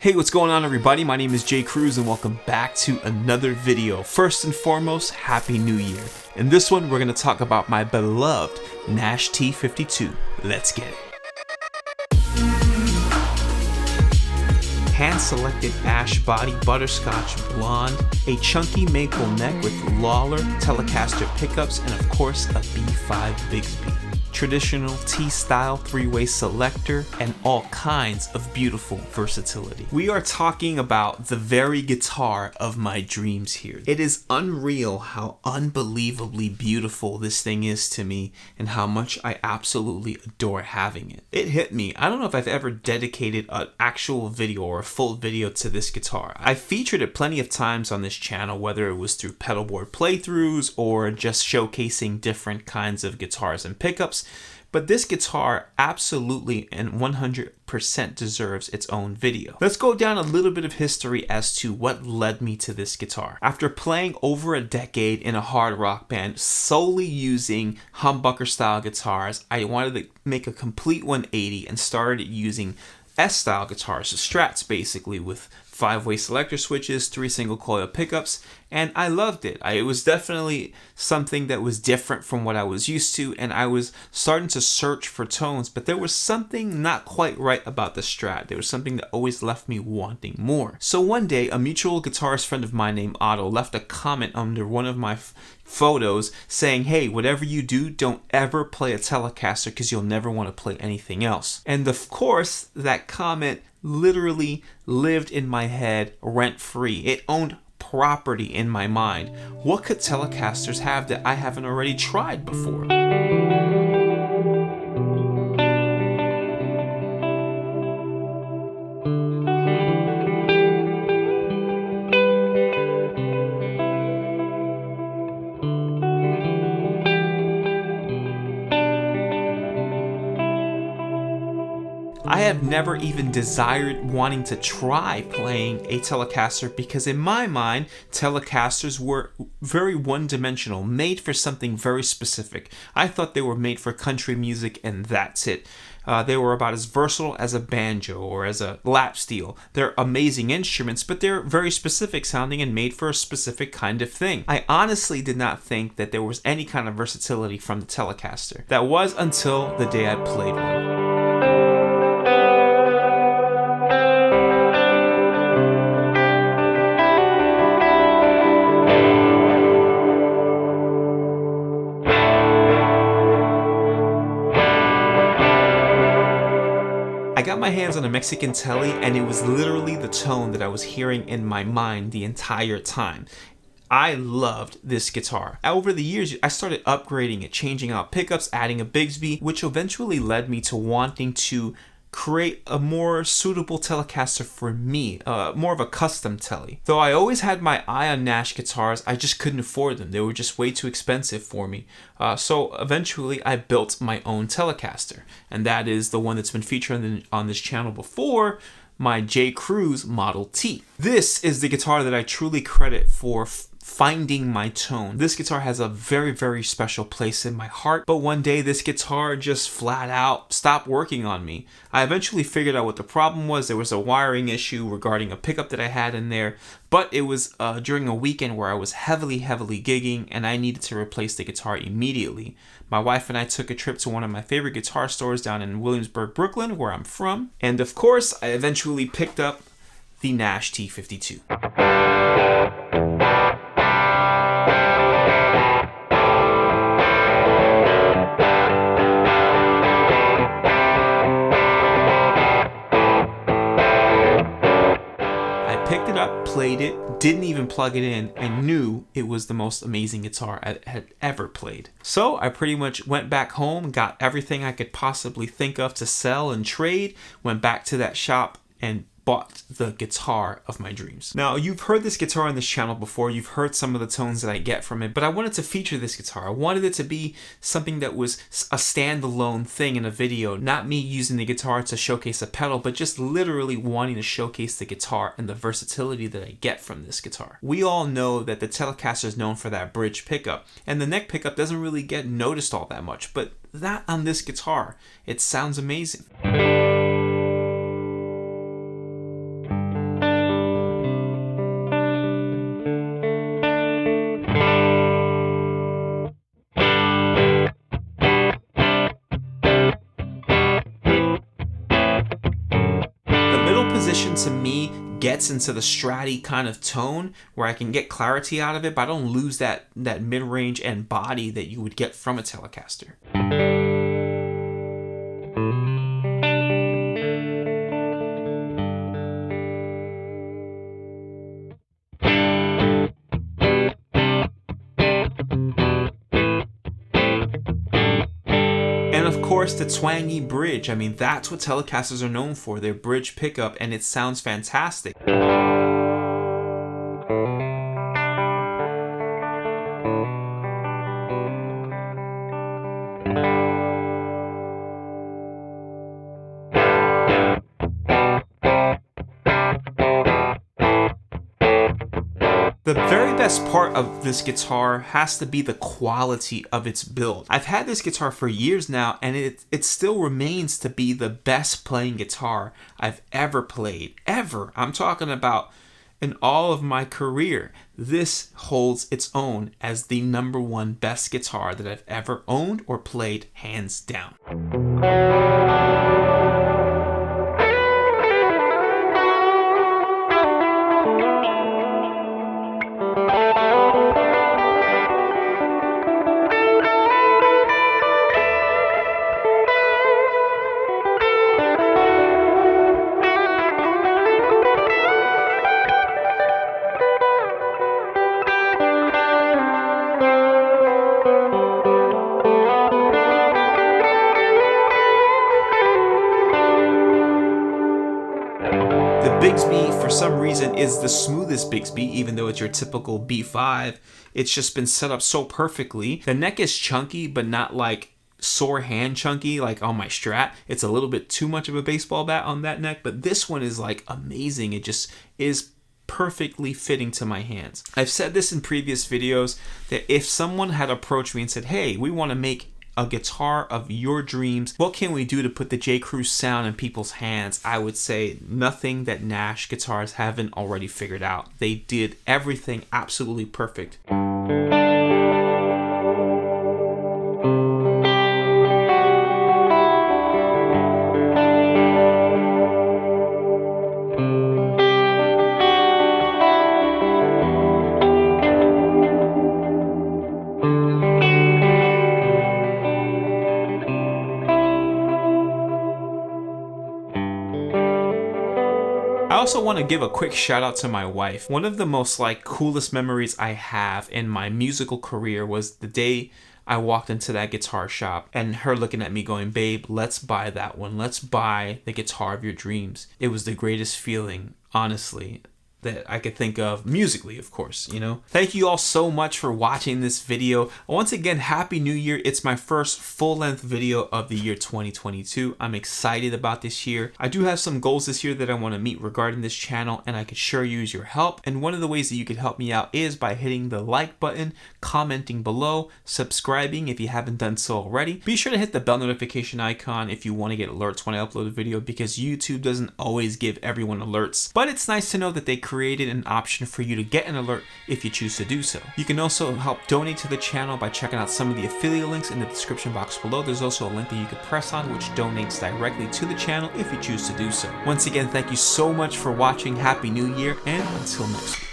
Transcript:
Hey, what's going on everybody? My name is Cruz and welcome back to another video. First and foremost, Happy New Year. In this one, we're going to talk about my beloved Nash T52. Let's get it. Hand-selected ash body, butterscotch blonde, a chunky maple neck with Lawler Telecaster pickups, and of course a B5 Bigsby. Traditional T-style three-way selector, and all kinds of beautiful versatility. We are talking about the very guitar of my dreams here. It is unreal how unbelievably beautiful this thing is to me and how much I absolutely adore having it. It hit me. I don't know if I've ever dedicated an actual video or a full video to this guitar. I featured it plenty of times on this channel, whether it was through pedalboard playthroughs or just showcasing different kinds of guitars and pickups. But this guitar absolutely and 100% deserves its own video. Let's go down a little bit of history as to what led me to this guitar. After playing over a decade in a hard rock band solely using humbucker style guitars, I wanted to make a complete 180 and started using S-style guitars, so Strats basically, with 5-way selector switches, 3 single coil pickups, and I loved it. It was definitely something that was different from what I was used to, and I was starting to search for tones, but there was something not quite right about the Strat. There was something that always left me wanting more. So one day, a mutual guitarist friend of mine named Otto left a comment under one of my photos saying, hey, whatever you do, don't ever play a Telecaster because you'll never want to play anything else. And of course, that comment literally lived in my head rent-free. It owned property in my mind. What could Telecasters have that I haven't already tried before? I have never even desired wanting to try playing a Telecaster because in my mind, Telecasters were very one-dimensional, made for something very specific. I thought they were made for country music and that's it. They were about as versatile as a banjo or as a lap steel. They're amazing instruments, but they're very specific sounding and made for a specific kind of thing. I honestly did not think that there was any kind of versatility from the Telecaster. That was until the day I played one. I got my hands on a Mexican Tele and it was literally the tone that I was hearing in my mind the entire time. I loved this guitar. Over the years, I started upgrading it, changing out pickups, adding a Bigsby, which eventually led me to wanting to create a more suitable Telecaster for me, more of a custom Tele. Though I always had my eye on Nash guitars, I just couldn't afford them. They were just way too expensive for me. So eventually I built my own Telecaster, and that is the one that's been featured on this channel before, my Cruz Model T. This is the guitar that I truly credit for finding my tone. This guitar has a very, very special place in my heart, but one day this guitar just flat out stopped working on me. I eventually figured out what the problem was. There was a wiring issue regarding a pickup that I had in there, but it was during a weekend where I was heavily gigging and I needed to replace the guitar immediately. My wife and I took a trip to one of my favorite guitar stores down in Williamsburg, Brooklyn, where I'm from, and of course, I eventually picked up the Nash T52. Picked it up, played it, didn't even plug it in, and knew it was the most amazing guitar I had ever played. So I pretty much went back home, got everything I could possibly think of to sell and trade, went back to that shop and bought the guitar of my dreams. Now, you've heard this guitar on this channel before, you've heard some of the tones that I get from it, but I wanted to feature this guitar. I wanted it to be something that was a standalone thing in a video, not me using the guitar to showcase a pedal, but just literally wanting to showcase the guitar and the versatility that I get from this guitar. We all know that the Telecaster is known for that bridge pickup, and the neck pickup doesn't really get noticed all that much, but that on this guitar, it sounds amazing. transition to me gets into the stratty kind of tone where I can get clarity out of it, but I don't lose that mid-range and body that you would get from a Telecaster. And of course, the twangy bridge. I mean, that's what Telecasters are known for, their bridge pickup, and it sounds fantastic. The very best part of this guitar has to be the quality of its build. I've had this guitar for years now, and it still remains to be the best playing guitar I've ever played. Ever. I'm talking about in all of my career. This holds its own as the #1 best guitar that I've ever owned or played, hands down. Bigsby, for some reason, is the smoothest Bigsby, even though it's your typical B5. It's just been set up so perfectly. The neck is chunky, but not like sore hand chunky like on my Strat. It's a little bit too much of a baseball bat on that neck, but this one is like amazing. It just is perfectly fitting to my hands. I've said this in previous videos that if someone had approached me and said, hey, we want to make a guitar of your dreams, what can we do to put the Cruz sound in people's hands? I would say nothing that Nash guitars haven't already figured out. They did everything absolutely perfect. I also want to give a quick shout out to my wife. One of the most coolest memories I have in my musical career was the day I walked into that guitar shop and her looking at me going, babe, let's buy that one. Let's buy the guitar of your dreams. It was the greatest feeling, honestly, that I could think of musically, of course, you know. Thank you all so much for watching this video. Once again, Happy New Year. It's my first full-length video of the year 2022. I'm excited about this year. I do have some goals this year that I want to meet regarding this channel, and I could sure use your help. And one of the ways that you could help me out is by hitting the like button, commenting below, subscribing if you haven't done so already. Be sure to hit the bell notification icon if you want to get alerts when I upload a video, because YouTube doesn't always give everyone alerts. But it's nice to know that they created an option for you to get an alert if you choose to do so. You can also help donate to the channel by checking out some of the affiliate links in the description box below. There's also a link that you can press on which donates directly to the channel if you choose to do so. Once again, thank you so much for watching. Happy New Year, and until next week.